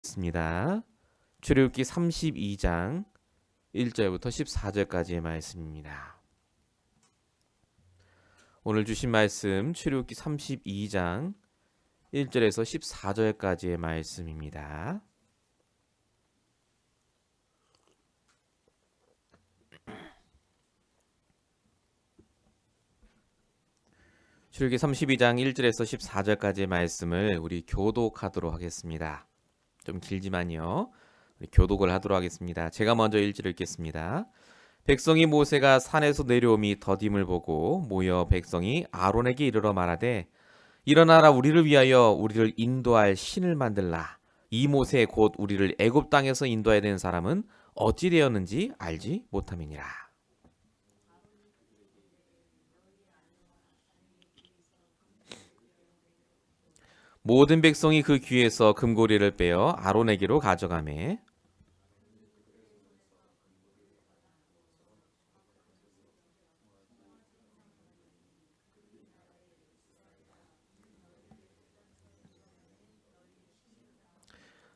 있습니다. 출애굽기 32장 1절부터 14절까지의 말씀입니다. 오늘 주신 말씀 출애굽기 32장 1절에서 14절까지의 말씀입니다. 출애굽기 32장 1절에서 14절까지의 말씀을 우리 교독하도록 하겠습니다. 좀 길지만요. 우리 교독을 하도록 하겠습니다. 제가 먼저 1절 읽겠습니다. 백성이 모세가 산에서 내려오미 더딤을 보고 모여 백성이 아론에게 이르러 말하되 일어나라 우리를 위하여 우리를 인도할 신을 만들라. 이 모세 곧 우리를 애굽 땅에서 인도해야 된 사람은 어찌 되었는지 알지 못함이니라. 모든 백성이 그 귀에서 금고리를 빼어 아론에게로 가져가매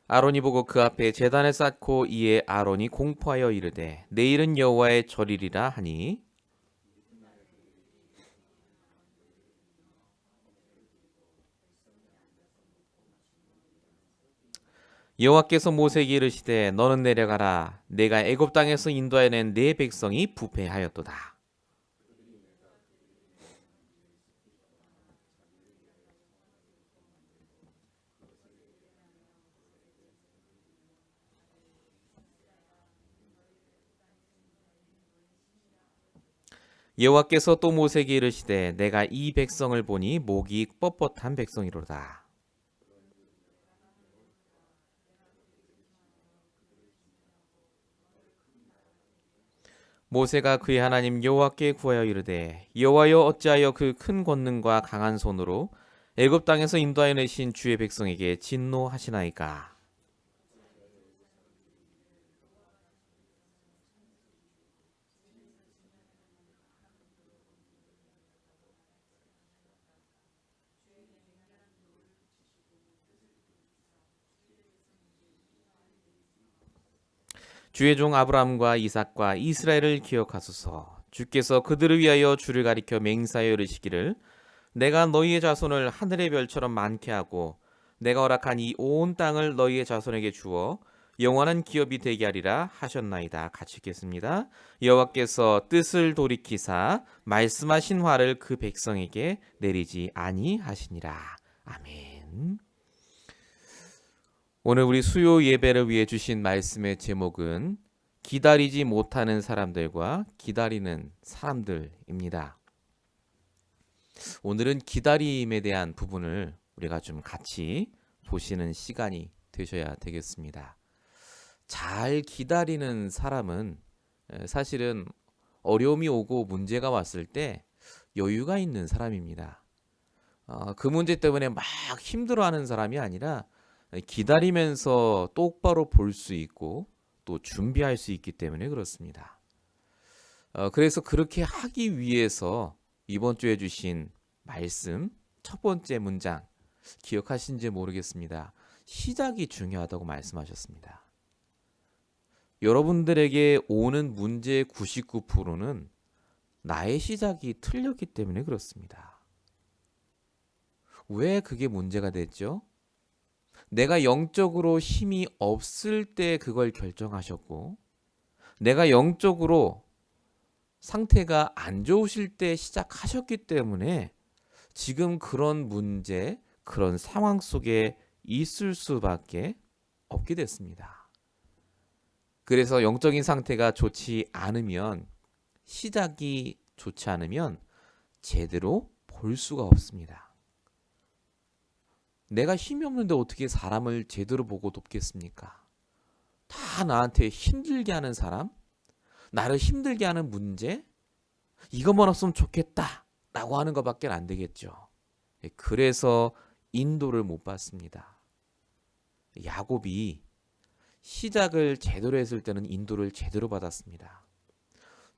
아론이 보고 그 앞에 제단을 쌓고 이에 아론이 공포하여 이르되 내일은 여호와의 절이리라 하니 여호와께서 모세에게 이르시되 너는 내려가라 내가 애굽 땅에서 인도하여낸 네 백성이 부패하였도다. 여호와께서 또 모세에게 이르시되 내가 이 백성을 보니 목이 뻣뻣한 백성이로다. 모세가 그의 하나님 여호와께 구하여 이르되 여호와여 어찌하여 그 큰 권능과 강한 손으로 애굽 땅에서 인도하여 내신 주의 백성에게 진노하시나이까. 주의 종 아브라함과 이삭과 이스라엘을 기억하소서. 주께서 그들을 위하여 주를 가리켜 맹세하여 이르시기를 내가 너희의 자손을 하늘의 별처럼 많게 하고 내가 허락한 이 온 땅을 너희의 자손에게 주어 영원한 기업이 되게 하리라 하셨나이다. 같이 읽겠습니다. 여호와께서 뜻을 돌이키사 말씀하신 화를 그 백성에게 내리지 아니하시니라. 아멘. 오늘 우리 수요 예배를 위해 주신 말씀의 제목은 기다리지 못하는 사람들과 기다리는 사람들입니다. 오늘은 기다림에 대한 부분을 우리가 좀 같이 보시는 시간이 되셔야 되겠습니다. 잘 기다리는 사람은 사실은 어려움이 오고 문제가 왔을 때 여유가 있는 사람입니다. 그 문제 때문에 막 힘들어하는 사람이 아니라 기다리면서 똑바로 볼 수 있고 또 준비할 수 있기 때문에 그렇습니다. 그래서 그렇게 하기 위해서 이번 주에 주신 말씀 첫 번째 문장 기억하신지 모르겠습니다. 시작이 중요하다고 말씀하셨습니다. 여러분들에게 오는 문제의 99%는 나의 시작이 틀렸기 때문에 그렇습니다. 왜 그게 문제가 됐죠? 내가 영적으로 힘이 없을 때 그걸 결정하셨고 내가 영적으로 상태가 안 좋으실 때 시작하셨기 때문에 지금 그런 문제, 그런 상황 속에 있을 수밖에 없게 됐습니다. 그래서 영적인 상태가 좋지 않으면 시작이 좋지 않으면 제대로 볼 수가 없습니다. 내가 힘이 없는데 어떻게 사람을 제대로 보고 돕겠습니까? 다 나한테 힘들게 하는 사람, 나를 힘들게 하는 문제, 이것만 없으면 좋겠다 라고 하는 것밖에 안 되겠죠. 그래서 인도를 못 받습니다. 야곱이 시작을 제대로 했을 때는 인도를 제대로 받았습니다.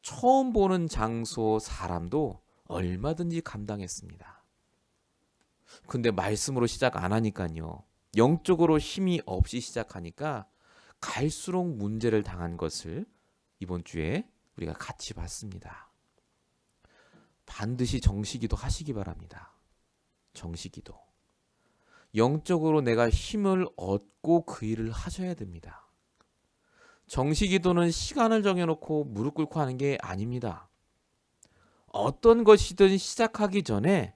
처음 보는 장소, 사람도 얼마든지 감당했습니다. 근데 말씀으로 시작 안 하니까요. 영적으로 힘이 없이 시작하니까 갈수록 문제를 당한 것을 이번 주에 우리가 같이 봤습니다. 반드시 정시기도 하시기 바랍니다. 정시기도. 영적으로 내가 힘을 얻고 그 일을 하셔야 됩니다. 정시기도는 시간을 정해놓고 무릎 꿇고 하는 게 아닙니다. 어떤 것이든 시작하기 전에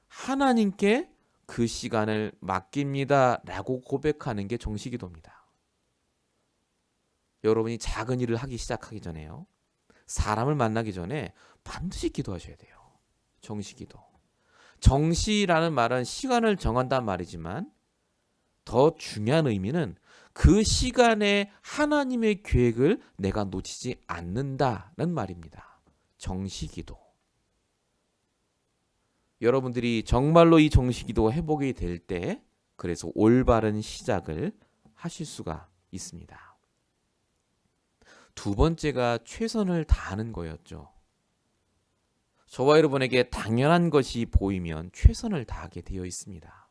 하나님께 그 시간을 맡깁니다 라고 고백하는 게 정시기도입니다. 여러분이 작은 일을 하기 시작하기 전에요, 사람을 만나기 전에 반드시 기도하셔야 돼요. 정시기도. 정시라는 말은 시간을 정한다는 말이지만 더 중요한 의미는 그 시간에 하나님의 계획을 내가 놓치지 않는다는 말입니다. 정시기도. 여러분들이 정말로 이 정시기도 해보게 될 때 그래서 올바른 시작을 하실 수가 있습니다. 두 번째가 최선을 다하는 거였죠. 저와 여러분에게 당연한 것이 보이면 최선을 다하게 되어 있습니다.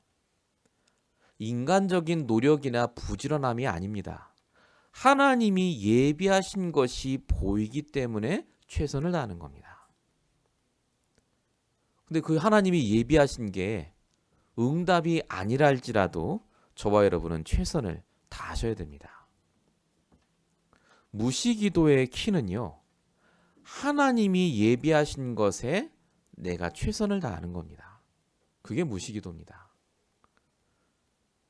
인간적인 노력이나 부지런함이 아닙니다. 하나님이 예비하신 것이 보이기 때문에 최선을 다하는 겁니다. 근데 그 하나님이 예비하신 게 응답이 아니라 할지라도 저와 여러분은 최선을 다하셔야 됩니다. 무시기도의 키는요, 하나님이 예비하신 것에 내가 최선을 다하는 겁니다. 그게 무시기도입니다.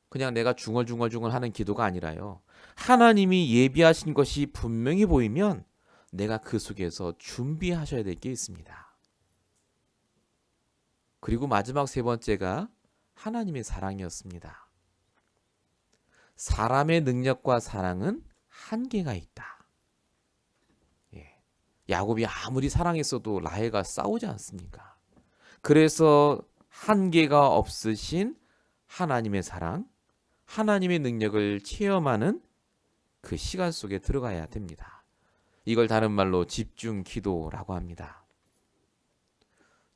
그냥 내가 중얼중얼 하는 기도가 아니라요, 하나님이 예비하신 것이 분명히 보이면 내가 그 속에서 준비하셔야 될 게 있습니다. 그리고 마지막 세 번째가 하나님의 사랑이었습니다. 사람의 능력과 사랑은 한계가 있다. 야곱이 아무리 사랑했어도 라헬과 싸우지 않습니까? 그래서 한계가 없으신 하나님의 사랑, 하나님의 능력을 체험하는 그 시간 속에 들어가야 됩니다. 이걸 다른 말로 집중기도라고 합니다.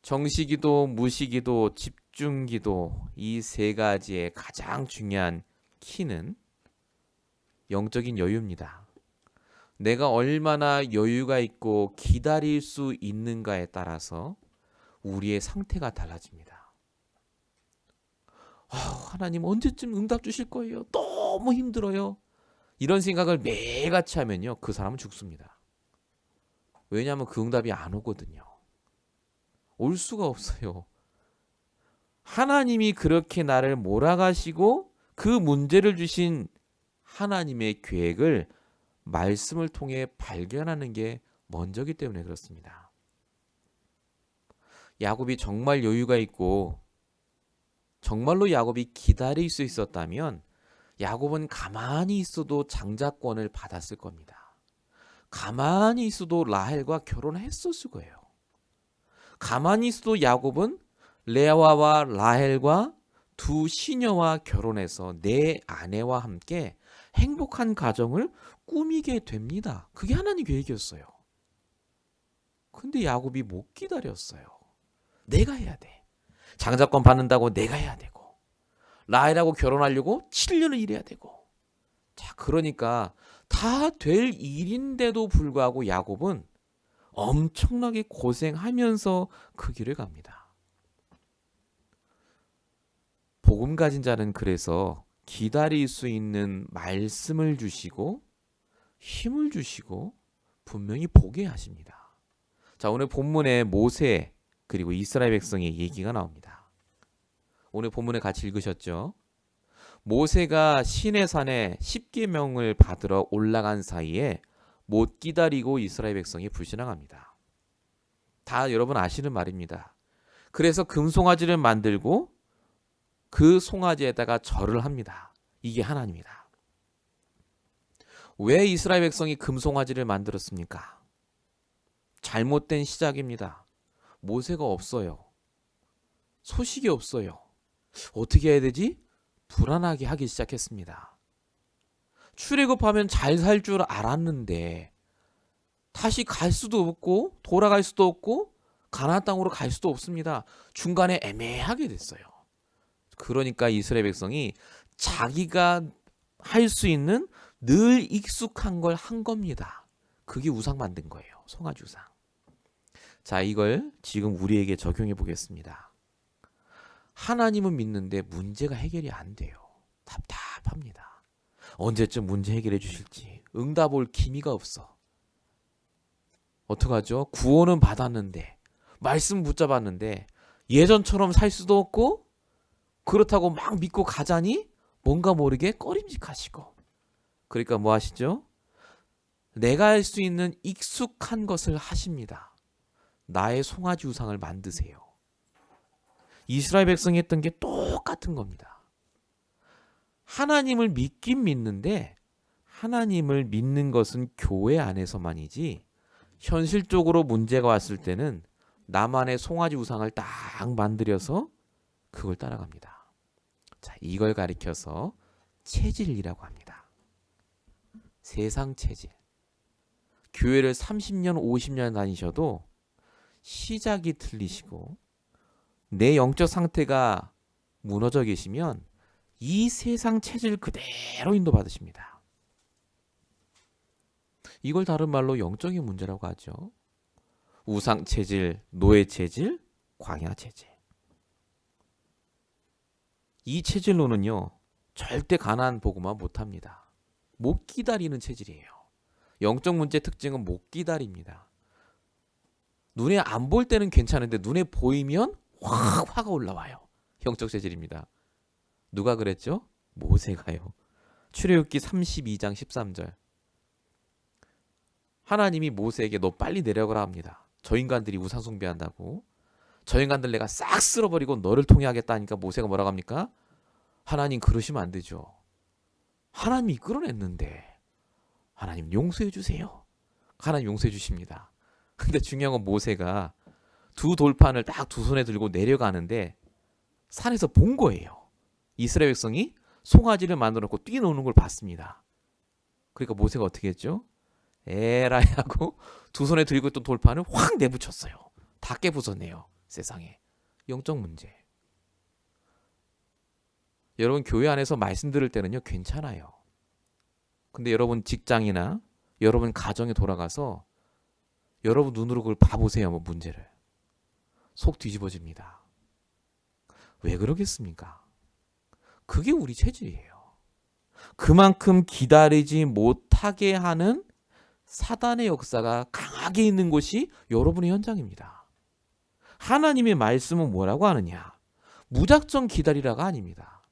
정시기도, 무시기도, 집중기도, 이 세 가지의 가장 중요한 키는 영적인 여유입니다. 내가 얼마나 여유가 있고 기다릴 수 있는가에 따라서 우리의 상태가 달라집니다. 하나님 언제쯤 응답 주실 거예요? 너무 힘들어요. 이런 생각을 매일같이 하면요, 그 사람은 죽습니다. 왜냐하면 그 응답이 안 오거든요. 올 수가 없어요. 하나님이 그렇게 나를 몰아가시고 그 문제를 주신 하나님의 계획을 말씀을 통해 발견하는 게 먼저기 때문에 그렇습니다. 야곱이 정말 여유가 있고 정말로 야곱이 기다릴 수 있었다면 야곱은 가만히 있어도 장자권을 받았을 겁니다. 가만히 있어도 라헬과 결혼했었을 거예요. 가만히 있어도 야곱은 레아와 라헬과 두 시녀와 결혼해서 내 아내와 함께 행복한 가정을 꾸미게 됩니다. 그게 하나님 계획이었어요. 근데 야곱이 못 기다렸어요. 내가 해야 돼. 장자권 받는다고 내가 해야 되고, 라헬하고 결혼하려고 7년을 일해야 되고. 자, 그러니까 다 될 일인데도 불구하고 야곱은 엄청나게 고생하면서 그 길을 갑니다. 복음 가진 자는 그래서 기다릴 수 있는 말씀을 주시고 힘을 주시고 분명히 보게 하십니다. 자, 오늘 본문에 모세 그리고 이스라엘 백성의 얘기가 나옵니다. 오늘 본문에 같이 읽으셨죠? 모세가 시내산에 10계명을 받으러 올라간 사이에 못 기다리고 이스라엘 백성이 불신앙합니다. 다 여러분 아시는 말입니다. 그래서 금송아지를 만들고 그 송아지에다가 절을 합니다. 이게 하나님이다. 왜 이스라엘 백성이 금송아지를 만들었습니까? 잘못된 시작입니다. 모세가 없어요. 소식이 없어요. 어떻게 해야 되지? 불안하게 하기 시작했습니다. 출애굽하면 잘 살 줄 알았는데 다시 갈 수도 없고 돌아갈 수도 없고 가나안 땅으로 갈 수도 없습니다. 중간에 애매하게 됐어요. 그러니까 이스라엘 백성이 자기가 할 수 있는 늘 익숙한 걸 한 겁니다. 그게 우상 만든 거예요. 송아지 우상. 자, 이걸 지금 우리에게 적용해 보겠습니다. 하나님은 믿는데 문제가 해결이 안 돼요. 답답합니다. 언제쯤 문제 해결해 주실지 응답 올 기미가 없어. 어떡하죠? 구원은 받았는데, 말씀 붙잡았는데 예전처럼 살 수도 없고, 그렇다고 막 믿고 가자니 뭔가 모르게 꺼림직하시고. 그러니까 뭐 하시죠? 내가 할 수 있는 익숙한 것을 하십니다. 나의 송아지 우상을 만드세요. 이스라엘 백성이 했던 게 똑같은 겁니다. 하나님을 믿긴 믿는데, 하나님을 믿는 것은 교회 안에서만이지 현실적으로 문제가 왔을 때는 나만의 송아지 우상을 딱 만들어서 그걸 따라갑니다. 자, 이걸 가리켜서 체질이라고 합니다. 세상 체질. 교회를 30년, 50년 다니셔도 시작이 틀리시고 내 영적 상태가 무너져 계시면 이 세상 체질 그대로 인도받으십니다. 이걸 다른 말로 영적인 문제라고 하죠. 우상 체질, 노예 체질, 광야 체질. 이 체질로는요, 절대 가나안 복음화 못합니다. 못 기다리는 체질이에요. 영적 문제 특징은 못 기다립니다. 눈에 안 볼 때는 괜찮은데 눈에 보이면 확 화가 올라와요. 영적 체질입니다. 누가 그랬죠? 모세가요. 출애굽기 32장 13절. 하나님이 모세에게 너 빨리 내려가라 합니다. 저 인간들이 우상 숭배한다고. 저 인간들 내가 싹 쓸어버리고 너를 통해 하겠다니까 모세가 뭐라고 합니까? 하나님 그러시면 안 되죠. 하나님이 이끌어냈는데 하나님 용서해 주세요. 하나님 용서해 주십니다. 근데 중요한 건 모세가 두 돌판을 딱 두 손에 들고 내려가는데 산에서 본 거예요. 이스라엘 백성이 송아지를 만들어 놓고 뛰노는 걸 봤습니다. 그러니까 모세가 어떻게 했죠? 에라이 하고 두 손에 들고 있던 돌판을 확 내붙였어요. 다 깨부쉈네요. 세상에. 영적 문제. 여러분 교회 안에서 말씀 들을 때는요 괜찮아요. 근데 여러분 직장이나 여러분 가정에 돌아가서 여러분 눈으로 그걸 봐보세요. 뭐 문제를. 속 뒤집어집니다. 왜 그러겠습니까? 그게 우리 체질이에요. 그만큼 기다리지 못하게 하는 사단의 역사가 강하게 있는 곳이 여러분의 현장입니다. 하나님의 말씀은 뭐라고 하느냐? 무작정 기다리라가 아닙니다.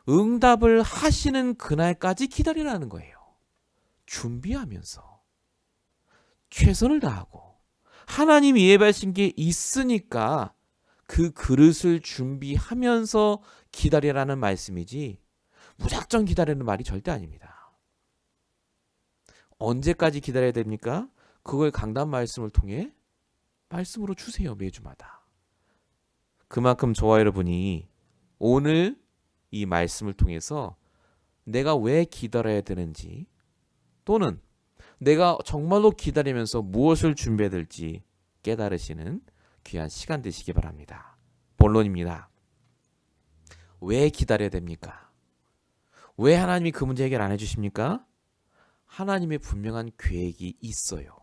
응답을 하시는 그날까지 기다리라는 거예요. 준비하면서 최선을 다하고 하나님이 예배하신 게 있으니까 그 그릇을 준비하면서 기다리라는 말씀이지 무작정 기다리는 말이 절대 아닙니다. 언제까지 기다려야 됩니까? 그걸 강단 말씀을 통해 말씀으로 주세요. 매주마다. 그만큼 저와 여러분이 오늘 이 말씀을 통해서 내가 왜 기다려야 되는지 또는 내가 정말로 기다리면서 무엇을 준비해야 될지 깨달으시는 귀한 시간 되시기 바랍니다. 본론입니다. 왜 기다려야 됩니까? 왜 하나님이 그 문제 해결 안 해주십니까? 하나님의 분명한 계획이 있어요.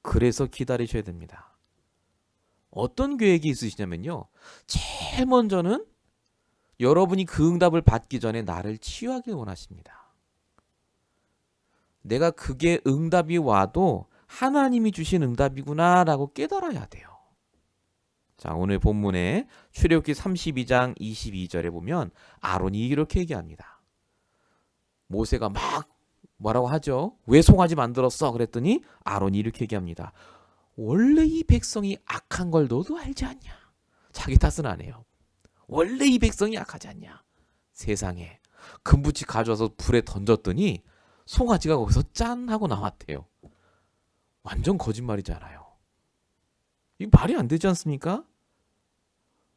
그래서 기다리셔야 됩니다. 어떤 계획이 있으시냐면요. 제일 먼저는 여러분이 그 응답을 받기 전에 나를 치유하길 원하십니다. 내가 그게 응답이 와도 하나님이 주신 응답이구나 라고 깨달아야 돼요. 자, 오늘 본문에 출애굽기 32장 22절에 보면 아론이 이렇게 얘기합니다. 모세가 막 뭐라고 하죠? 왜 송아지 만들었어? 그랬더니 아론이 이렇게 얘기합니다. 원래 이 백성이 악한 걸 너도 알지 않냐? 자기 탓은 안 해요. 원래 이 백성이 악하지 않냐? 세상에 금붙이 가져와서 불에 던졌더니 송아지가 거기서 짠 하고 나왔대요. 완전 거짓말이잖아요. 이거 말이 안 되지 않습니까?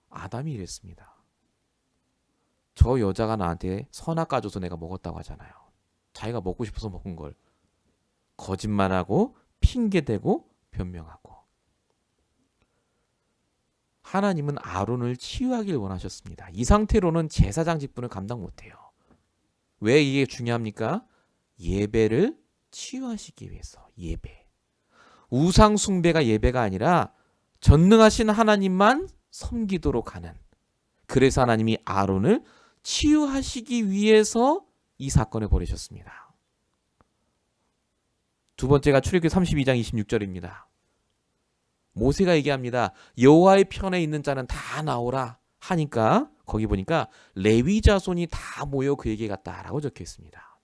아담이 이랬습니다. 저 여자가 나한테 선악 까줘서 내가 먹었다고 하잖아요. 자기가 먹고 싶어서 먹은 걸 거짓말하고 핑계대고 변명하고. 하나님은 아론을 치유하길 원하셨습니다. 이 상태로는 제사장 직분을 감당 못해요. 왜 이게 중요합니까? 예배를 치유하시기 위해서. 예배. 우상 숭배가 예배가 아니라 전능하신 하나님만 섬기도록 하는. 그래서 하나님이 아론을 치유하시기 위해서 이 사건을 벌이셨습니다. 두 번째가 출애굽기 32장 26절입니다. 모세가 얘기합니다. 여호와의 편에 있는 자는 다 나오라 하니까 거기 보니까 레위 자손이 다 모여 그에게 갔다라고 적혀 있습니다.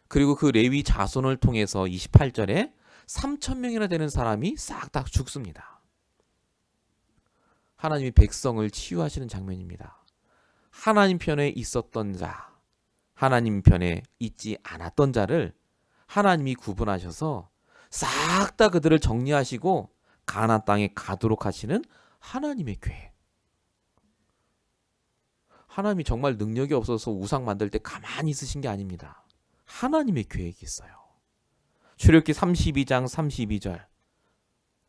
그리고 그 레위 자손을 통해서 28절에 3,000명이나 되는 사람이 싹 다 죽습니다. 하나님이 백성을 치유하시는 장면입니다. 하나님 편에 있었던 자, 하나님 편에 있지 않았던 자를 하나님이 구분하셔서 싹 다 그들을 정리하시고 가나안 땅에 가도록 하시는 하나님의 계획. 하나님이 정말 능력이 없어서 우상 만들 때 가만히 있으신 게 아닙니다. 하나님의 계획이 있어요. 출애굽기 32장 32절.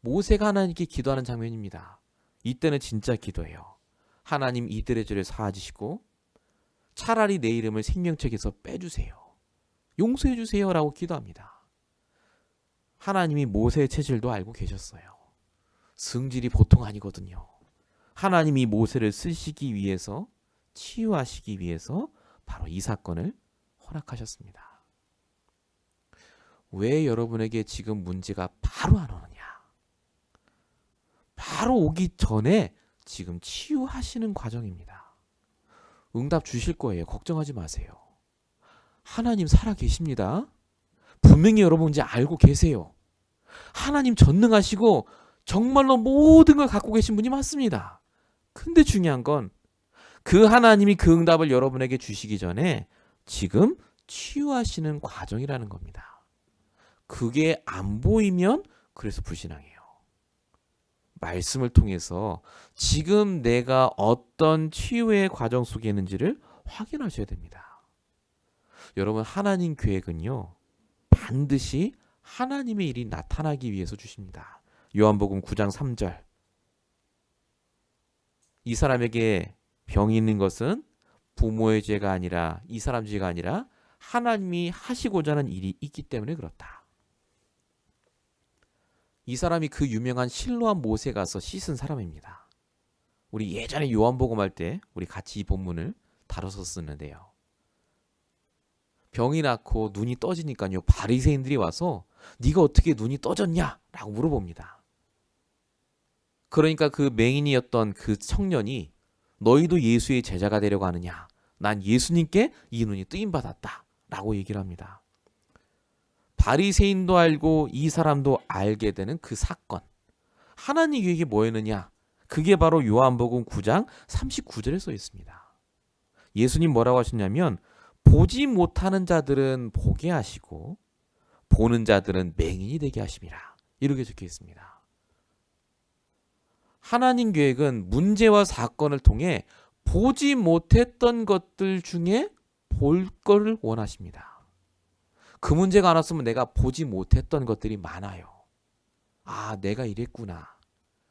모세가 하나님께 기도하는 장면입니다. 이때는 진짜 기도예요. 하나님 이들의 죄를 사하시고 차라리 내 이름을 생명책에서 빼주세요. 용서해 주세요라고 기도합니다. 하나님이 모세의 체질도 알고 계셨어요. 성질이 보통 아니거든요. 하나님이 모세를 쓰시기 위해서, 치유하시기 위해서 바로 이 사건을 허락하셨습니다. 왜 여러분에게 지금 문제가 바로 안 오느냐? 바로 오기 전에 지금 치유하시는 과정입니다. 응답 주실 거예요. 걱정하지 마세요. 하나님 살아 계십니다. 분명히 여러분 이제 알고 계세요. 하나님 전능하시고 정말로 모든 걸 갖고 계신 분이 맞습니다. 근데 중요한 건 그 하나님이 그 응답을 여러분에게 주시기 전에 지금 치유하시는 과정이라는 겁니다. 그게 안 보이면 그래서 불신앙이에요. 말씀을 통해서 지금 내가 어떤 치유의 과정 속에 있는지를 확인하셔야 됩니다. 여러분, 하나님 계획은요, 반드시 하나님의 일이 나타나기 위해서 주십니다. 요한복음 9장 3절. 이 사람에게 병이 있는 것은 부모의 죄가 아니라 이 사람 죄가 아니라 하나님이 하시고자 하는 일이 있기 때문에 그렇다. 이 사람이 그 유명한 실로암 못에 가서 씻은 사람입니다. 우리 예전에 요한복음 할 때 우리 같이 이 본문을 다뤘었는데요. 병이 났고 눈이 떠지니까요, 바리새인들이 와서 네가 어떻게 눈이 떠졌냐? 라고 물어봅니다. 그러니까 그 맹인이었던 그 청년이 너희도 예수의 제자가 되려고 하느냐? 난 예수님께 이 눈이 뜨임받았다 라고 얘기를 합니다. 바리새인도 알고 이 사람도 알게 되는 그 사건. 하나님 계획이 뭐였느냐? 그게 바로 요한복음 9장 39절에 써 있습니다. 예수님 뭐라고 하셨냐면 보지 못하는 자들은 보게 하시고 보는 자들은 맹인이 되게 하심이라. 이렇게 적혀 있습니다. 하나님 계획은 문제와 사건을 통해 보지 못했던 것들 중에 볼 거를 원하십니다. 그 문제가 안 왔으면 내가 보지 못했던 것들이 많아요. 아, 내가 이랬구나.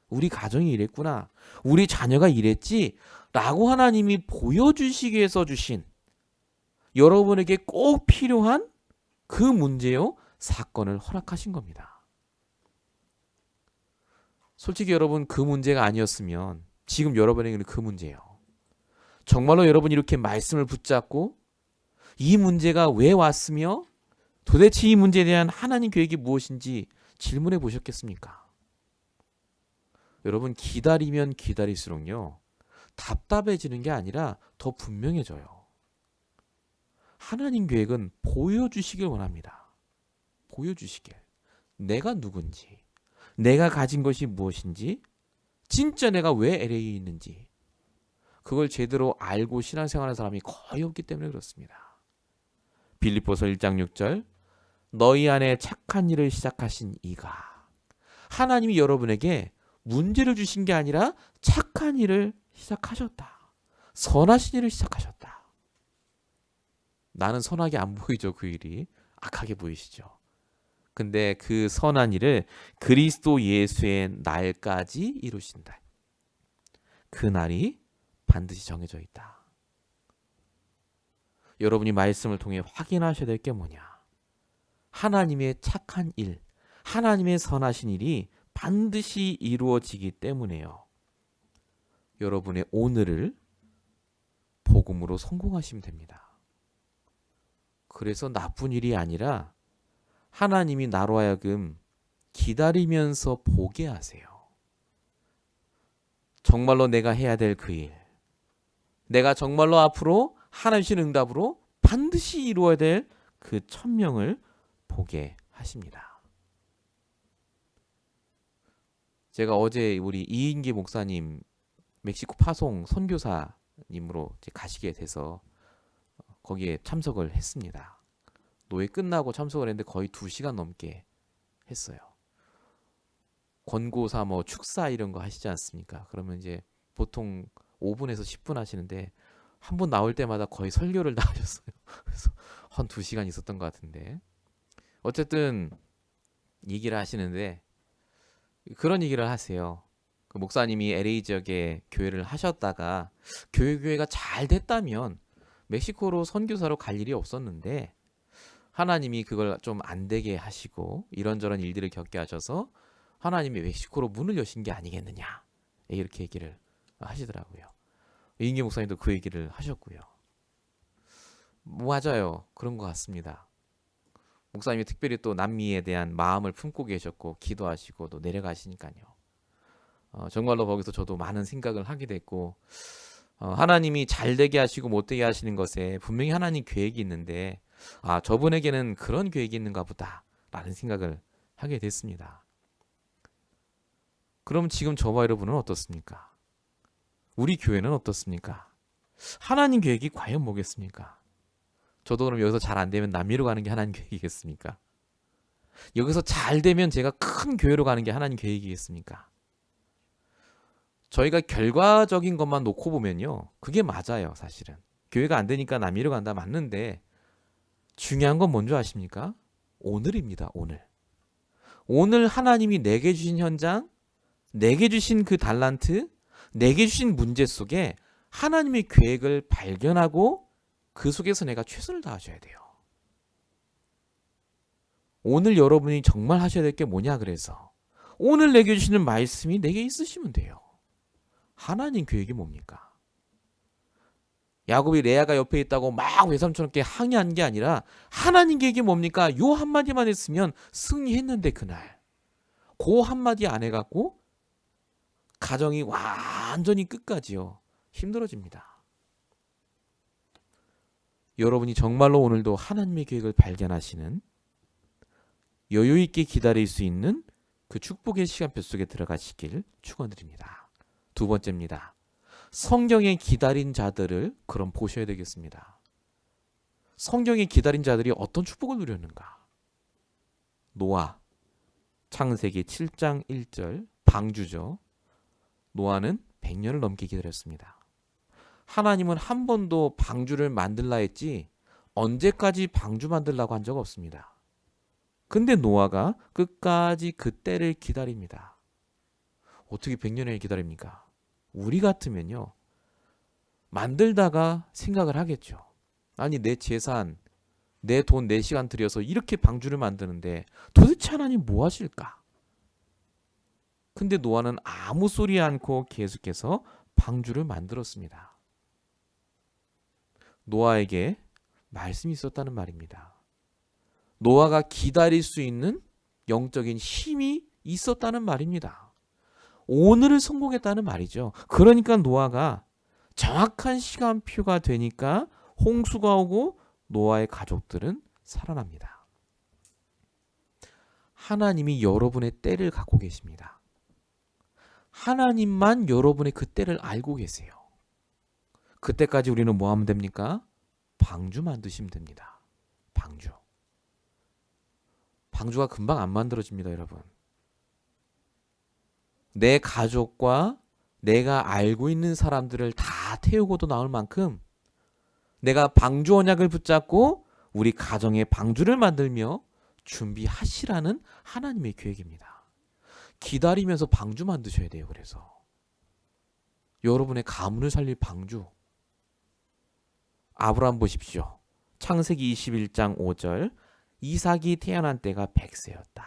우리 가정이 이랬구나. 우리 자녀가 이랬지. 라고 하나님이 보여주시기 위해서 주신 여러분에게 꼭 필요한 그 문제요, 사건을 허락하신 겁니다. 솔직히 여러분, 그 문제가 아니었으면 지금 여러분에게는 그 문제예요. 정말로 여러분이 이렇게 말씀을 붙잡고 이 문제가 왜 왔으며 도대체 이 문제에 대한 하나님 계획이 무엇인지 질문해 보셨겠습니까? 여러분, 기다리면 기다릴수록요, 답답해지는 게 아니라 더 분명해져요. 하나님 계획은 보여주시길 원합니다. 보여주시길. 내가 누군지, 내가 가진 것이 무엇인지, 진짜 내가 왜 LA에 있는지, 그걸 제대로 알고 신앙생활하는 사람이 거의 없기 때문에 그렇습니다. 빌립보서 1장 6절. 너희 안에 착한 일을 시작하신 이가. 하나님이 여러분에게 문제를 주신 게 아니라 착한 일을 시작하셨다. 선하신 일을 시작하셨다. 나는 선하게 안 보이죠. 그 일이 악하게 보이시죠. 근데 그 선한 일을 그리스도 예수의 날까지 이루신다. 그 날이 반드시 정해져 있다. 여러분이 말씀을 통해 확인하셔야 될 게 뭐냐? 하나님의 착한 일, 하나님의 선하신 일이 반드시 이루어지기 때문에요. 여러분의 오늘을 복음으로 성공하시면 됩니다. 그래서 나쁜 일이 아니라 하나님이 나로 하여금 기다리면서 보게 하세요. 정말로 내가 해야 될 그 일, 내가 정말로 앞으로 하나님 주신 응답으로 반드시 이루어야 될 그 천명을 보게 하십니다. 제가 어제 우리 이인기 목사님 멕시코 파송 선교사님으로 가시게 돼서 거기에 참석을 했습니다. 노예 끝나고 참석을 했는데 거의 2시간 넘게 했어요. 권고사 뭐 축사 이런 거 하시지 않습니까? 그러면 이제 보통 5분에서 10분 하시는데 한 번 나올 때마다 거의 설교를 다 하셨어요. 그래서 한 2시간 있었던 것 같은데 어쨌든 얘기를 하시는데 그런 얘기를 하세요. 그 목사님이 LA 지역에 교회를 하셨다가 교회가 잘 됐다면 멕시코로 선교사로 갈 일이 없었는데 하나님이 그걸 좀 안 되게 하시고 이런저런 일들을 겪게 하셔서 하나님이 멕시코로 문을 여신 게 아니겠느냐 이렇게 얘기를 하시더라고요. 이인기 목사님도 그 얘기를 하셨고요. 맞아요. 그런 것 같습니다. 목사님이 특별히 또 남미에 대한 마음을 품고 계셨고 기도하시고 또 내려가시니까요. 정말로 거기서 저도 많은 생각을 하게 됐고 하나님이 잘 되게 하시고 못 되게 하시는 것에 분명히 하나님 계획이 있는데 저분에게는 그런 계획이 있는가 보다 라는 생각을 하게 됐습니다. 그럼 지금 저와 여러분은 어떻습니까? 우리 교회는 어떻습니까? 하나님 계획이 과연 뭐겠습니까? 저도 그럼 여기서 잘 안 되면 남미로 가는 게 하나님 계획이겠습니까? 여기서 잘 되면 제가 큰 교회로 가는 게 하나님 계획이겠습니까? 저희가 결과적인 것만 놓고 보면요. 그게 맞아요, 사실은. 교회가 안 되니까 남미로 간다 맞는데 중요한 건 뭔지 아십니까? 오늘입니다, 오늘. 오늘 하나님이 내게 주신 현장, 내게 주신 그 달란트, 내게 주신 문제 속에 하나님의 계획을 발견하고 그 속에서 내가 최선을 다하셔야 돼요. 오늘 여러분이 정말 하셔야 될 게 뭐냐 그래서 오늘 내게 주시는 말씀이 내게 있으시면 돼요. 하나님 계획이 뭡니까? 야곱이 레아가 옆에 있다고 막 외삼촌께 항의한 게 아니라 하나님 계획이 뭡니까? 요 한마디만 했으면 승리했는데 그날 그 한마디 안 해갖고 가정이 완전히 끝까지요 힘들어집니다. 여러분이 정말로 오늘도 하나님의 계획을 발견하시는 여유 있게 기다릴 수 있는 그 축복의 시간표 속에 들어가시길 축원드립니다. 두 번째입니다. 성경에 기다린 자들을 그럼 보셔야 되겠습니다. 성경에 기다린 자들이 어떤 축복을 누렸는가? 노아, 창세기 7장 1절 방주죠. 노아는 100년을 넘게 기다렸습니다. 하나님은 한 번도 방주를 만들라 했지 언제까지 방주 만들라고 한 적 없습니다. 근데 노아가 끝까지 그 때를 기다립니다. 어떻게 100년을 기다립니까? 우리 같으면요. 만들다가 생각을 하겠죠. 아니 내 재산, 내 돈, 내 시간 들여서 이렇게 방주를 만드는데 도대체 하나님 뭐 하실까? 근데 노아는 아무 소리 않고 계속해서 방주를 만들었습니다. 노아에게 말씀이 있었다는 말입니다. 노아가 기다릴 수 있는 영적인 힘이 있었다는 말입니다. 오늘을 성공했다는 말이죠. 그러니까 노아가 정확한 시간표가 되니까 홍수가 오고 노아의 가족들은 살아납니다. 하나님이 여러분의 때를 갖고 계십니다. 하나님만 여러분의 그 때를 알고 계세요. 그때까지 우리는 뭐 하면 됩니까? 방주 만드시면 됩니다. 방주. 방주가 금방 안 만들어집니다, 여러분. 내 가족과 내가 알고 있는 사람들을 다 태우고도 나올 만큼 내가 방주 언약을 붙잡고 우리 가정에 방주를 만들며 준비하시라는 하나님의 계획입니다. 기다리면서 방주 만드셔야 돼요. 그래서 여러분의 가문을 살릴 방주. 아브라함 보십시오. 창세기 21장 5절 이삭이 태어난 때가 100세였다.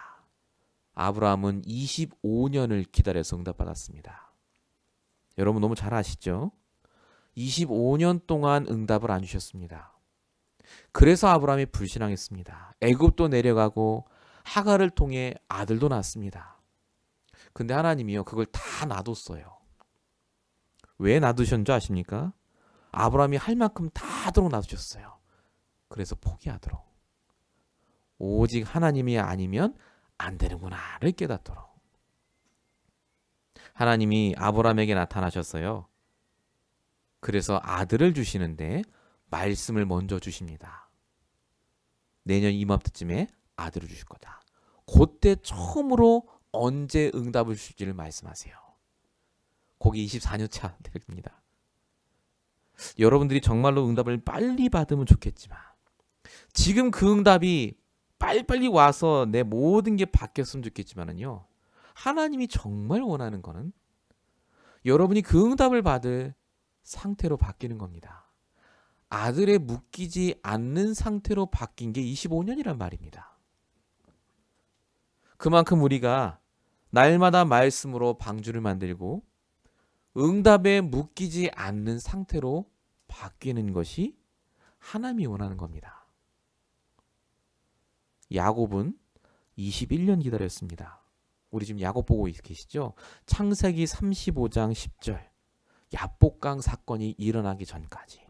아브라함은 25년을 기다려서 응답받았습니다. 여러분 너무 잘 아시죠? 25년 동안 응답을 안 주셨습니다. 그래서 아브라함이 불신앙했습니다. 애굽도 내려가고 하갈을 통해 아들도 낳았습니다. 근데 하나님이요 그걸 다 놔뒀어요. 왜 놔두셨는지 아십니까? 아브라함이 할 만큼 다 하도록 놔두셨어요. 그래서 포기하도록. 오직 하나님이 아니면 안 되는구나를 깨닫도록. 하나님이 아브라함에게 나타나셨어요. 그래서 아들을 주시는데 말씀을 먼저 주십니다. 내년 이맘때쯤에 아들을 주실 거다. 그때 처음으로 언제 응답을 주실지를 말씀하세요. 거기 24년 차 됩니다. 여러분들이 정말로 응답을 빨리 받으면 좋겠지만 지금 그 응답이 빨리빨리 와서 내 모든 게 바뀌었으면 좋겠지만은요. 하나님이 정말 원하는 거는 여러분이 그 응답을 받을 상태로 바뀌는 겁니다. 아들에 묶이지 않는 상태로 바뀐 게 25년이란 말입니다. 그만큼 우리가 날마다 말씀으로 방주를 만들고 응답에 묶이지 않는 상태로 바뀌는 것이 하나님이 원하는 겁니다. 야곱은 21년 기다렸습니다. 우리 지금 야곱 보고 계시죠? 창세기 35장 10절 야복강 사건이 일어나기 전까지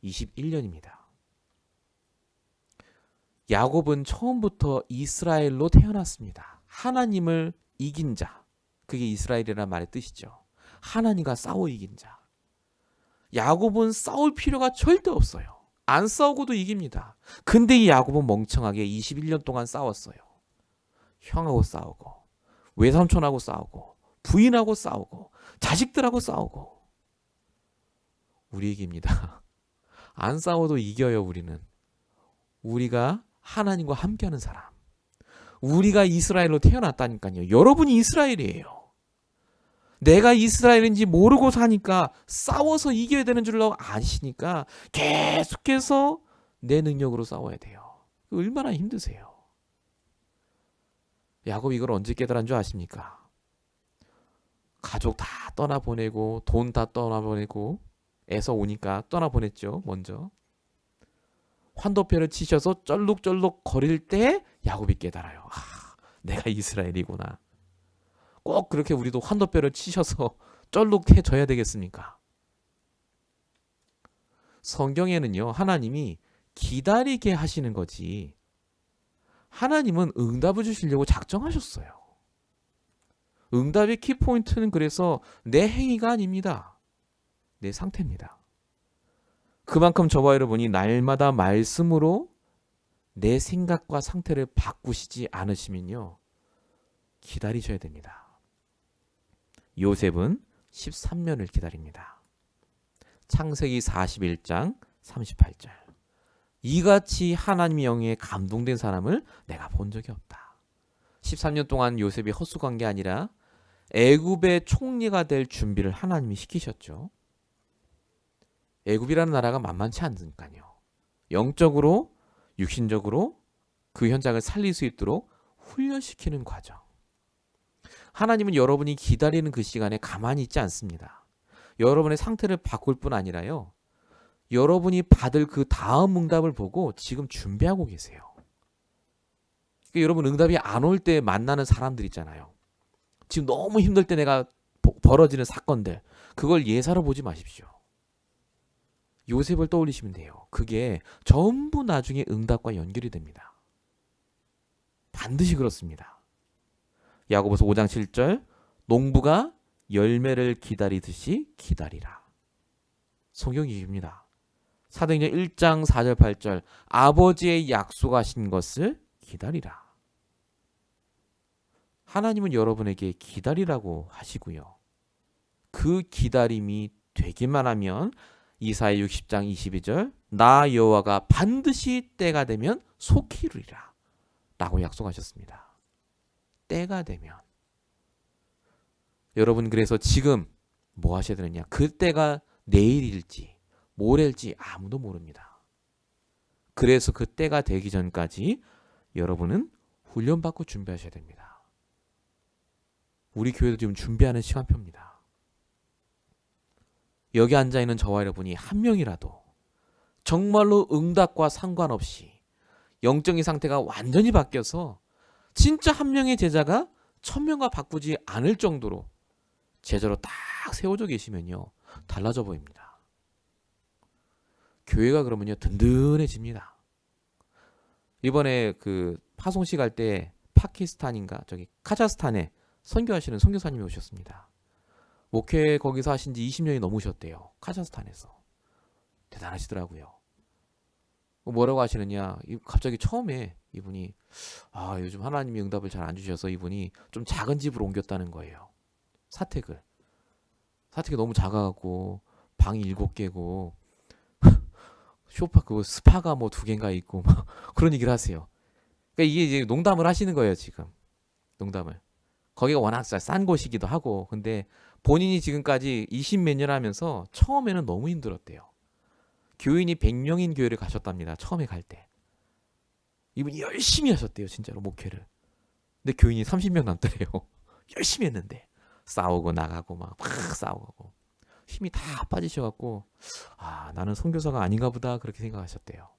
21년입니다. 야곱은 처음부터 이스라엘로 태어났습니다. 하나님을 이긴 자, 그게 이스라엘이라는 말의 뜻이죠. 하나님과 싸워 이긴 자. 야곱은 싸울 필요가 절대 없어요. 안 싸우고도 이깁니다. 근데 이 야곱은 멍청하게 21년 동안 싸웠어요. 형하고 싸우고 외삼촌하고 싸우고 부인하고 싸우고 자식들하고 싸우고. 우리에게입니다. 안 싸워도 이겨요. 우리는. 우리가 하나님과 함께하는 사람. 우리가 이스라엘로 태어났다니까요. 여러분이 이스라엘이에요. 내가 이스라엘인지 모르고 사니까 싸워서 이겨야 되는 줄 아시니까 계속해서 내 능력으로 싸워야 돼요. 얼마나 힘드세요. 야곱이 이걸 언제 깨달은 줄 아십니까? 가족 다 떠나보내고 돈 다 떠나보내고 애서 오니까 떠나보냈죠. 먼저. 환도표를 치셔서 쩔룩쩔룩 거릴 때 야곱이 깨달아요. 내가 이스라엘이구나. 꼭 그렇게 우리도 환도뼈를 치셔서 쩔룩해져야 되겠습니까? 성경에는요. 하나님이 기다리게 하시는 거지 하나님은 응답을 주시려고 작정하셨어요. 응답의 키포인트는 그래서 내 행위가 아닙니다. 내 상태입니다. 그만큼 저와 여러분이 날마다 말씀으로 내 생각과 상태를 바꾸시지 않으시면요. 기다리셔야 됩니다. 요셉은 13년을 기다립니다. 창세기 41장 38절 이같이 하나님의 영에 감동된 사람을 내가 본 적이 없다. 13년 동안 요셉이 헛수고한 게 아니라 애굽의 총리가 될 준비를 하나님이 시키셨죠. 애굽이라는 나라가 만만치 않으니까요. 영적으로 육신적으로 그 현장을 살릴 수 있도록 훈련시키는 과정. 하나님은 여러분이 기다리는 그 시간에 가만히 있지 않습니다. 여러분의 상태를 바꿀 뿐 아니라요. 여러분이 받을 그 다음 응답을 보고 지금 준비하고 계세요. 그러니까 여러분 응답이 안 올 때 만나는 사람들 있잖아요. 지금 너무 힘들 때 내가 벌어지는 사건들 그걸 예사로 보지 마십시오. 요셉을 떠올리시면 돼요. 그게 전부 나중에 응답과 연결이 됩니다. 반드시 그렇습니다. 야고보서 5장 7절 농부가 열매를 기다리듯이 기다리라. 성경입니다. 사도행전 1장 4절 8절 아버지의 약속하신 것을 기다리라. 하나님은 여러분에게 기다리라고 하시고요. 그 기다림이 되기만 하면 이사야 60장 22절 나 여호와가 반드시 때가 되면 속히 이루리라. 라고 약속하셨습니다. 때가 되면. 여러분, 그래서 지금 뭐 하셔야 되느냐? 그 때가 내일일지 모레일지 아무도 모릅니다. 그래서 그 때가 되기 전까지 여러분은 훈련받고 준비하셔야 됩니다. 우리 교회도 지금 준비하는 시간표입니다. 여기 앉아있는 저와 여러분이 한 명이라도 정말로 응답과 상관없이 영적인 상태가 완전히 바뀌어서 진짜 한 명의 제자가 1000명과 바꾸지 않을 정도로 제자로 딱 세워져 계시면요, 달라져 보입니다. 교회가 그러면요 든든해집니다. 이번에 그 파송식 갈 때 파키스탄인가 저기 카자흐스탄에 선교하시는 선교사님이 오셨습니다. 목회 거기서 하신 지 20년이 넘으셨대요. 카자흐스탄에서. 대단하시더라고요. 뭐라고 하시느냐, 갑자기 처음에 이분이 요즘 하나님이 응답을 잘 안 주셔서 이분이 좀 작은 집으로 옮겼다는 거예요. 사택이 너무 작아갖고 방이 7개고 쇼파 그 스파가 뭐 2개인가 있고 막 그런 얘기를 하세요. 그러니까 이게 이제 농담을 하시는 거예요, 지금. 농담을. 거기가 워낙 싼 곳이기도 하고, 근데 본인이 지금까지 20몇 년 하면서 처음에는 너무 힘들었대요. 교인이 100명인 교회를 가셨답니다. 처음에 갈 때. 이분이 열심히 하셨대요, 진짜로 목회를. 근데 교인이 30명 남더래요. 열심히 했는데 싸우고 나가고 막 싸우고 힘이 다 빠지셔갖고 나는 선교사가 아닌가 보다 그렇게 생각하셨대요.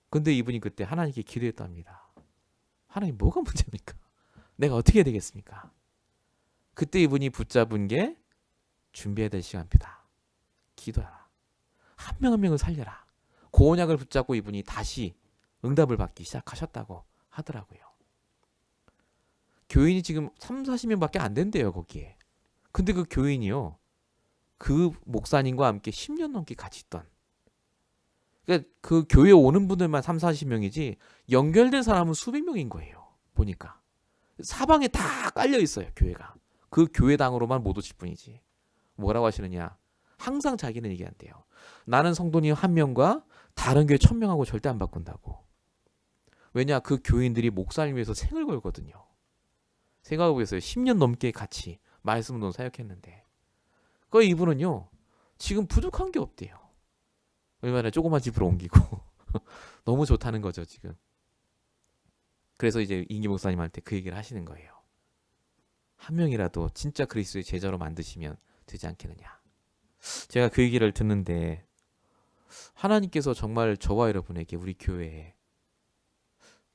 근데 이분이 그때 하나님께 기도했답니다. 하나님, 뭐가 문제입니까? 내가 어떻게 해야 되겠습니까? 그때 이분이 붙잡은 게 준비해야 될 시간표다. 기도하라. 한 명 한 명을 살려라. 그 언약을 붙잡고 이분이 다시 응답을 받기 시작하셨다고 하더라고요. 교인이 지금 30-40명밖에 안 된대요, 거기에. 근데 그 교인이요, 그 목사님과 함께 10년 넘게 같이 있던, 그러니까 그 교회에 오는 분들만 30-40명이지 연결된 사람은 수백 명인 거예요. 보니까 사방에 다 깔려 있어요, 교회가. 그 교회당으로만 못 오실 뿐이지. 뭐라고 하시느냐, 항상 자기는 얘기한대요. 나는 성도님 1명과 다른 교회 1000명하고 절대 안 바꾼다고. 왜냐, 그 교인들이 목사님 위해서 생을 걸거든요. 생각해보겠어요. 10년 넘게 같이 말씀을 놓은 사역했는데, 그 이분은요 지금 부족한 게 없대요. 얼마나 조그만 집으로 옮기고 너무 좋다는 거죠, 지금. 그래서 이제 임기 목사님한테 그 얘기를 하시는 거예요. 한 명이라도 진짜 그리스도의 제자로 만드시면 되지 않겠느냐. 제가 그 얘기를 듣는데, 하나님께서 정말 저와 여러분에게, 우리 교회에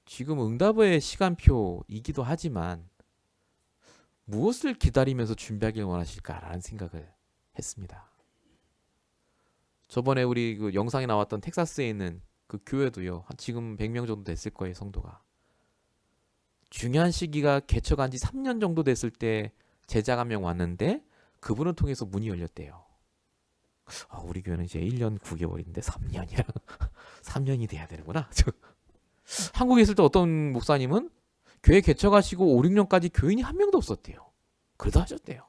지금 응답의 시간표이기도 하지만 무엇을 기다리면서 준비하길 원하실까라는 생각을 했습니다. 저번에 우리 그 영상에 나왔던 텍사스에 있는 그 교회도요, 지금 100명 정도 됐을 거예요, 성도가. 중요한 시기가 개척한 지 3년 정도 됐을 때 제자가 한 명 왔는데 그분을 통해서 문이 열렸대요. 우리 교회는 이제 1년 9개월인데 3년이라 3년이 돼야 되는구나. 한국에 있을 때 어떤 목사님은 교회 개척하시고 5, 6년까지 교인이 한 명도 없었대요. 그래도 하셨대요.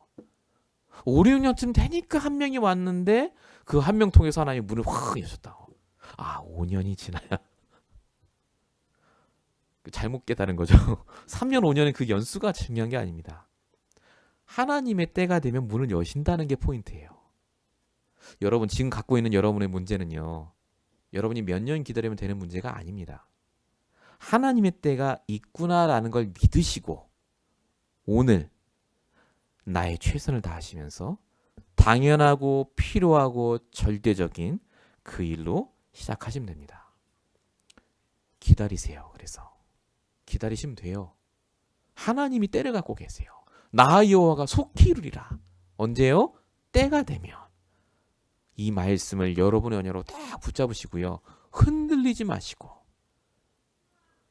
5, 6년쯤 되니까 한 명이 왔는데 그 한 명 통해서 하나님 문을 확 여셨다고. 5년이 지나야 잘못 깨달은 거죠. 3년, 5년은 그 연수가 중요한 게 아닙니다. 하나님의 때가 되면 문을 여신다는 게 포인트예요. 여러분, 지금 갖고 있는 여러분의 문제는요, 여러분이 몇 년 기다리면 되는 문제가 아닙니다. 하나님의 때가 있구나라는 걸 믿으시고 오늘 나의 최선을 다하시면서 당연하고 필요하고 절대적인 그 일로 시작하시면 됩니다. 기다리세요. 그래서 기다리시면 돼요. 하나님이 때를 갖고 계세요. 나 여호와가 속히 이루리라. 언제요? 때가 되면. 이 말씀을 여러분의 언어로 딱 붙잡으시고요, 흔들리지 마시고,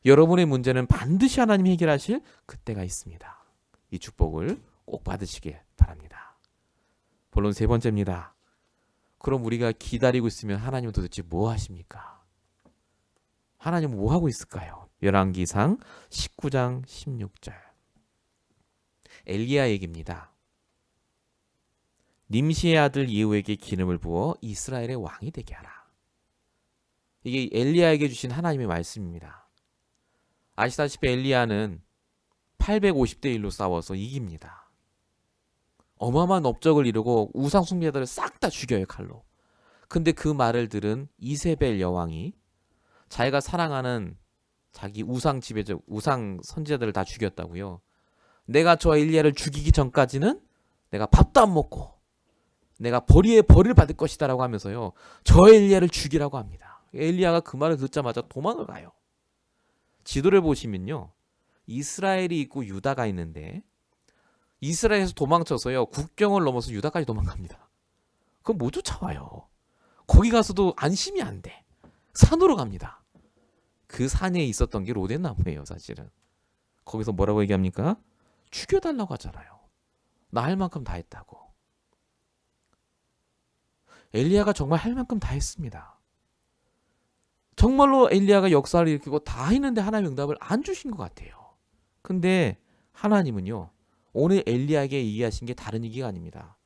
여러분의 문제는 반드시 하나님이 해결하실 그때가 있습니다. 이 축복을 꼭 받으시길 바랍니다. 본론 3번째입니다. 그럼 우리가 기다리고 있으면 하나님은 도대체 뭐 하십니까? 하나님은 뭐 하고 있을까요? 열왕기상 19장 16절. 엘리야 얘기입니다. 님시의 아들 예후에게 기름을 부어 이스라엘의 왕이 되게 하라. 이게 엘리야에게 주신 하나님의 말씀입니다. 아시다시피 엘리야는 850대 1로 싸워서 이깁니다. 어마어마한 업적을 이루고 우상 숭배자들을 싹 다 죽여요, 칼로. 근데 그 말을 들은 이세벨 여왕이 자기가 사랑하는 자기 우상 지배자, 우상 선지자들을 다 죽였다고요. 내가 저 엘리야를 죽이기 전까지는 내가 밥도 안 먹고 내가 벌이에 벌을 받을 것이다라고 하면서요. 저 엘리야를 죽이라고 합니다. 엘리야가 그 말을 듣자마자 도망을 가요. 지도를 보시면요. 이스라엘이 있고 유다가 있는데 이스라엘에서 도망쳐서요. 국경을 넘어서 유다까지 도망갑니다. 그럼 못 쫓아와요. 거기 가서도 안심이 안 돼. 산으로 갑니다. 그 산에 있었던 게 로뎀나무예요, 사실은. 거기서 뭐라고 얘기합니까? 죽여달라고 하잖아요. 나 할 만큼 다 했다고. 엘리야가 정말 할 만큼 다 했습니다. 정말로 엘리야가 역사를 일으키고 다 했는데 하나님의 응답을 안 주신 것 같아요. 근데 하나님은요. 오늘 엘리야에게 얘기하신 게 다른 얘기가 아닙니다.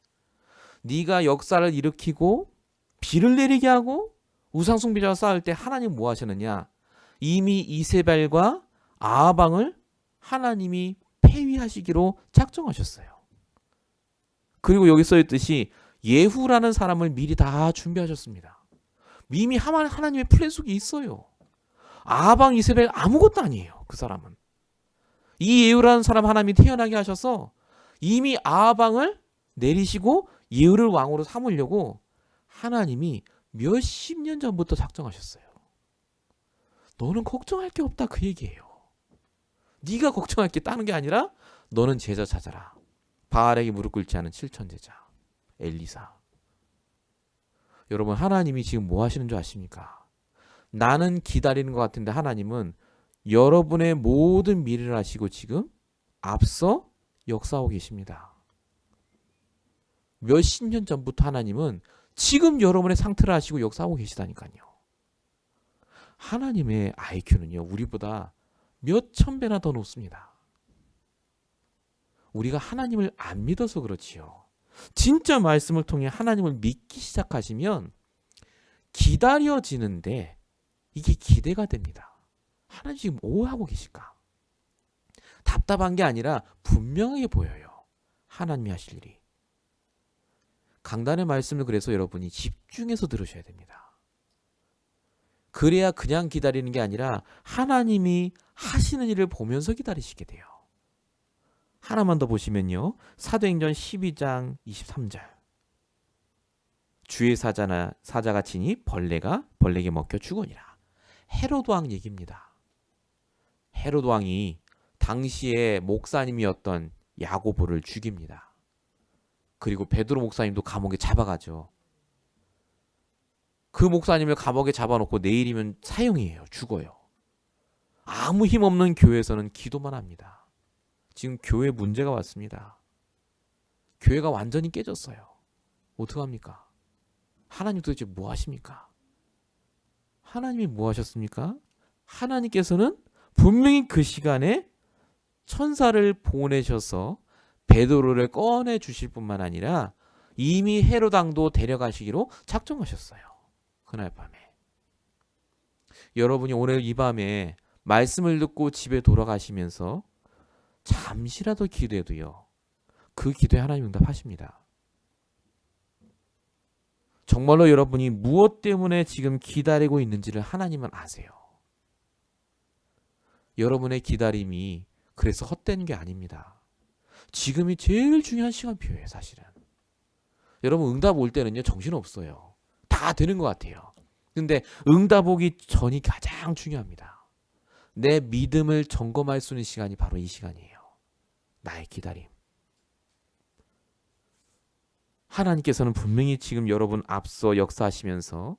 네가 역사를 일으키고 비를 내리게 하고 우상숭배자와 싸울 때 하나님 뭐 하셨느냐? 이미 이세벨과 아하방을 하나님이 폐위하시기로 작정하셨어요. 그리고 여기 써있듯이 예후라는 사람을 미리 다 준비하셨습니다. 이미 하나님의 플랜 속에 있어요. 아하방 이세벨 아무것도 아니에요. 그 사람은. 이 예후라는 사람 하나님이 태어나게 하셔서 이미 아하방을 내리시고 예후를 왕으로 삼으려고 하나님이 몇십 년 전부터 작정하셨어요. 너는 걱정할 게 없다 그 얘기예요. 네가 걱정할 게 다른 게 아니라 너는 제자 찾아라. 바알에게 무릎 꿇지 않은 7천 제자 엘리사. 여러분 하나님이 지금 뭐 하시는 줄 아십니까? 나는 기다리는 것 같은데 하나님은 여러분의 모든 미래를 아시고 지금 앞서 역사하고 계십니다. 몇십 년 전부터 하나님은 지금 여러분의 상태를 아시고 역사하고 계시다니까요. 하나님의 IQ는요. 우리보다 몇천 배나 더 높습니다. 우리가 하나님을 안 믿어서 그렇지요. 진짜 말씀을 통해 하나님을 믿기 시작하시면 기다려지는데 이게 기대가 됩니다. 하나님 지금 뭐 하고 계실까? 답답한 게 아니라 분명하게 보여요. 하나님이 하실 일이. 강단의 말씀을 그래서 여러분이 집중해서 들으셔야 됩니다. 그래야 그냥 기다리는 게 아니라 하나님이 하시는 일을 보면서 기다리시게 돼요. 하나만 더 보시면요. 사도행전 12장 23절. 주의 사자가 치니 벌레에게 먹혀 죽으니라. 헤롯 왕 얘기입니다. 헤롯 왕이 당시에 목사님이었던 야고보를 죽입니다. 그리고 베드로 목사님도 감옥에 잡아가죠. 그 목사님을 감옥에 잡아놓고 내일이면 사형이에요. 죽어요. 아무 힘없는 교회에서는 기도만 합니다. 지금 교회 문제가 왔습니다. 교회가 완전히 깨졌어요. 어떡합니까? 하나님 도대체 뭐 하십니까? 하나님이 뭐 하셨습니까? 하나님께서는 분명히 그 시간에 천사를 보내셔서 베드로를 꺼내 주실 뿐만 아니라 이미 헤롯 왕도 데려가시기로 작정하셨어요. 그날 밤에. 여러분이 오늘 이 밤에 말씀을 듣고 집에 돌아가시면서 잠시라도 기도해도요. 그 기도에 하나님 응답하십니다. 정말로 여러분이 무엇 때문에 지금 기다리고 있는지를 하나님은 아세요. 여러분의 기다림이 그래서 헛된 게 아닙니다. 지금이 제일 중요한 시간표예요, 사실은. 여러분 응답 올 때는요, 정신없어요. 다 되는 것 같아요. 근데 응답 오기 전이 가장 중요합니다. 내 믿음을 점검할 수 있는 시간이 바로 이 시간이에요. 나의 기다림. 하나님께서는 분명히 지금 여러분 앞서 역사하시면서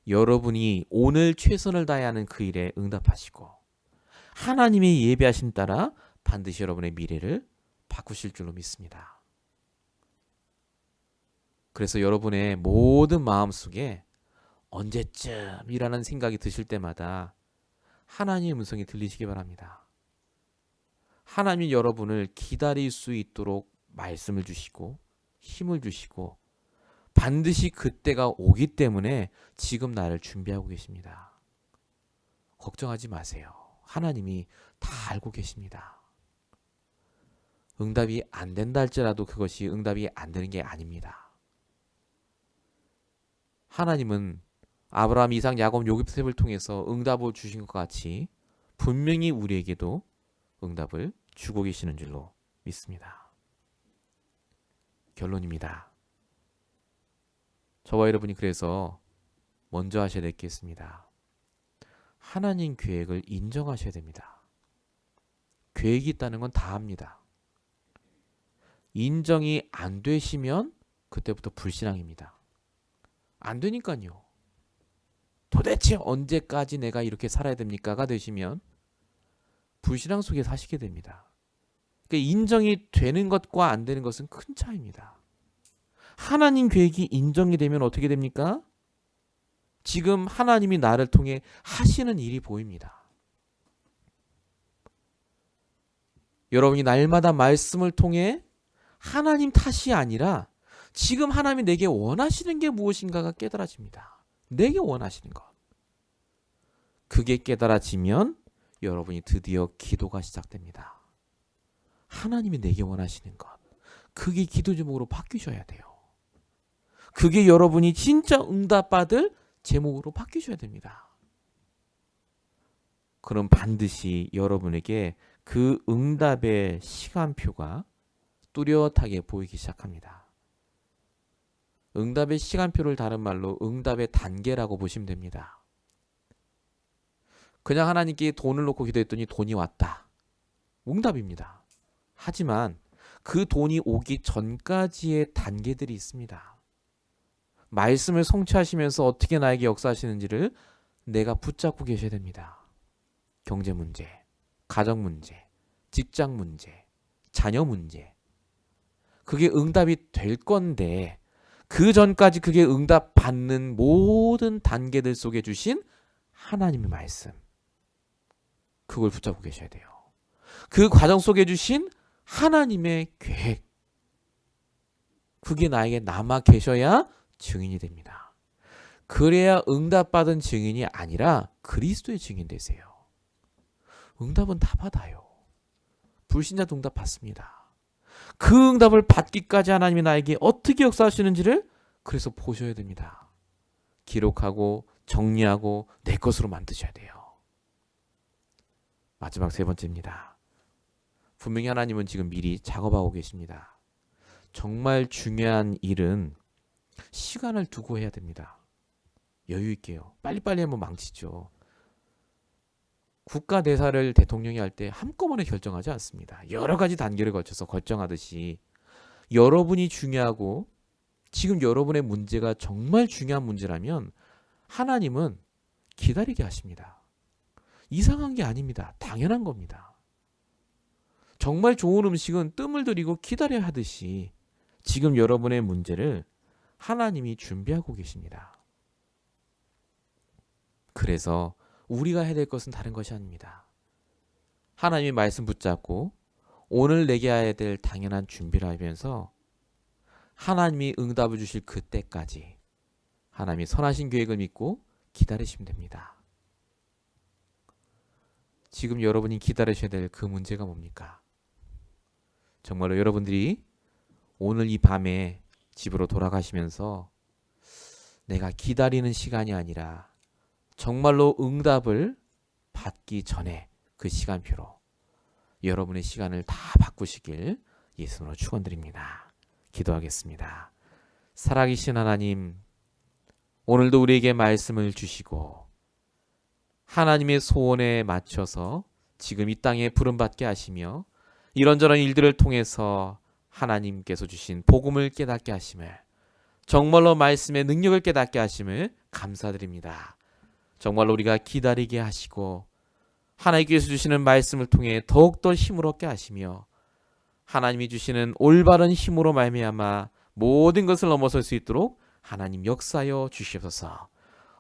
여러분이 오늘 최선을 다해야 하는 그 일에 응답하시고 하나님의 예배하심 따라 반드시 여러분의 미래를 바꾸실 줄로 믿습니다. 그래서 여러분의 모든 마음속에 언제쯤이라는 생각이 드실 때마다 하나님의 음성이 들리시기 바랍니다. 하나님이 여러분을 기다릴 수 있도록 말씀을 주시고 힘을 주시고 반드시 그때가 오기 때문에 지금 나를 준비하고 계십니다. 걱정하지 마세요. 하나님이 다 알고 계십니다. 응답이 안 된다 할지라도 그것이 응답이 안 되는 게 아닙니다. 하나님은 아브라함, 이삭, 야곱, 요셉을 통해서 응답을 주신 것 같이 분명히 우리에게도 응답을 주고 계시는 줄로 믿습니다. 결론입니다. 저와 여러분이 그래서 먼저 하셔야 될 게 있습니다. 하나님 계획을 인정하셔야 됩니다. 계획이 있다는 건 다 합니다. 인정이 안 되시면 그때부터 불신앙입니다. 안 되니까요. 도대체 언제까지 내가 이렇게 살아야 됩니까가 되시면 불신앙 속에 사시게 됩니다. 그러니까 인정이 되는 것과 안 되는 것은 큰 차이입니다. 하나님 계획이 인정이 되면 어떻게 됩니까? 지금 하나님이 나를 통해 하시는 일이 보입니다. 여러분이 날마다 말씀을 통해 하나님 탓이 아니라 지금 하나님이 내게 원하시는 게 무엇인가가 깨달아집니다. 내게 원하시는 것. 그게 깨달아지면 여러분이 드디어 기도가 시작됩니다. 하나님이 내게 원하시는 것. 그게 기도 제목으로 바뀌셔야 돼요. 그게 여러분이 진짜 응답받을 제목으로 바뀌셔야 됩니다. 그럼 반드시 여러분에게 그 응답의 시간표가 뚜렷하게 보이기 시작합니다. 응답의 시간표를 다른 말로 응답의 단계라고 보시면 됩니다. 그냥 하나님께 돈을 놓고 기도했더니 돈이 왔다. 응답입니다. 하지만 그 돈이 오기 전까지의 단계들이 있습니다. 말씀을 성취하시면서 어떻게 나에게 역사하시는지를 내가 붙잡고 계셔야 됩니다. 경제 문제, 가정 문제, 직장 문제, 자녀 문제. 그게 응답이 될 건데 그 전까지 그게 응답 받는 모든 단계들 속에 주신 하나님의 말씀. 그걸 붙잡고 계셔야 돼요. 그 과정 속에 주신 하나님의 계획. 그게 나에게 남아 계셔야 증인이 됩니다. 그래야 응답받은 증인이 아니라 그리스도의 증인 되세요. 응답은 다 받아요. 불신자도 응답 받습니다. 그 응답을 받기까지 하나님이 나에게 어떻게 역사하시는지를 그래서 보셔야 됩니다. 기록하고 정리하고 내 것으로 만드셔야 돼요. 마지막 세 번째입니다. 분명히 하나님은 지금 미리 작업하고 계십니다. 정말 중요한 일은 시간을 두고 해야 됩니다. 여유 있게요. 빨리빨리 하면 망치죠. 국가 대사를 대통령이 할 때 한꺼번에 결정하지 않습니다. 여러 가지 단계를 거쳐서 결정하듯이 여러분이 중요하고 지금 여러분의 문제가 정말 중요한 문제라면 하나님은 기다리게 하십니다. 이상한 게 아닙니다. 당연한 겁니다. 정말 좋은 음식은 뜸을 들이고 기다려야 하듯이 지금 여러분의 문제를 하나님이 준비하고 계십니다. 그래서 우리가 해야 될 것은 다른 것이 아닙니다. 하나님의 말씀 붙잡고 오늘 내게 해야 될 당연한 준비를 하면서 하나님이 응답을 주실 그때까지 하나님이 선하신 계획을 믿고 기다리시면 됩니다. 지금 여러분이 기다리셔야 될 그 문제가 뭡니까? 정말로 여러분들이 오늘 이 밤에 집으로 돌아가시면서 내가 기다리는 시간이 아니라 정말로 응답을 받기 전에 그 시간표로 여러분의 시간을 다 바꾸시길 예수님으로 축원드립니다. 기도하겠습니다. 살아계신 하나님, 오늘도 우리에게 말씀을 주시고 하나님의 소원에 맞춰서 지금 이 땅에 부름받게 하시며 이런저런 일들을 통해서 하나님께서 주신 복음을 깨닫게 하심을, 정말로 말씀의 능력을 깨닫게 하심을 감사드립니다. 정말로 우리가 기다리게 하시고 하나님께서 주시는 말씀을 통해 더욱더 힘을 얻게 하시며 하나님이 주시는 올바른 힘으로 말미암아 모든 것을 넘어설 수 있도록 하나님 역사하여 주시옵소서.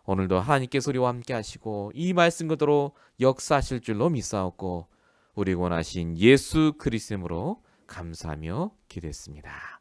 오늘도 하나님께서 우리와 함께 하시고 이 말씀 그대로 역사하실 줄로 믿사옵고 우리 원하신 예수 그리스도로 감사하며 기도했습니다.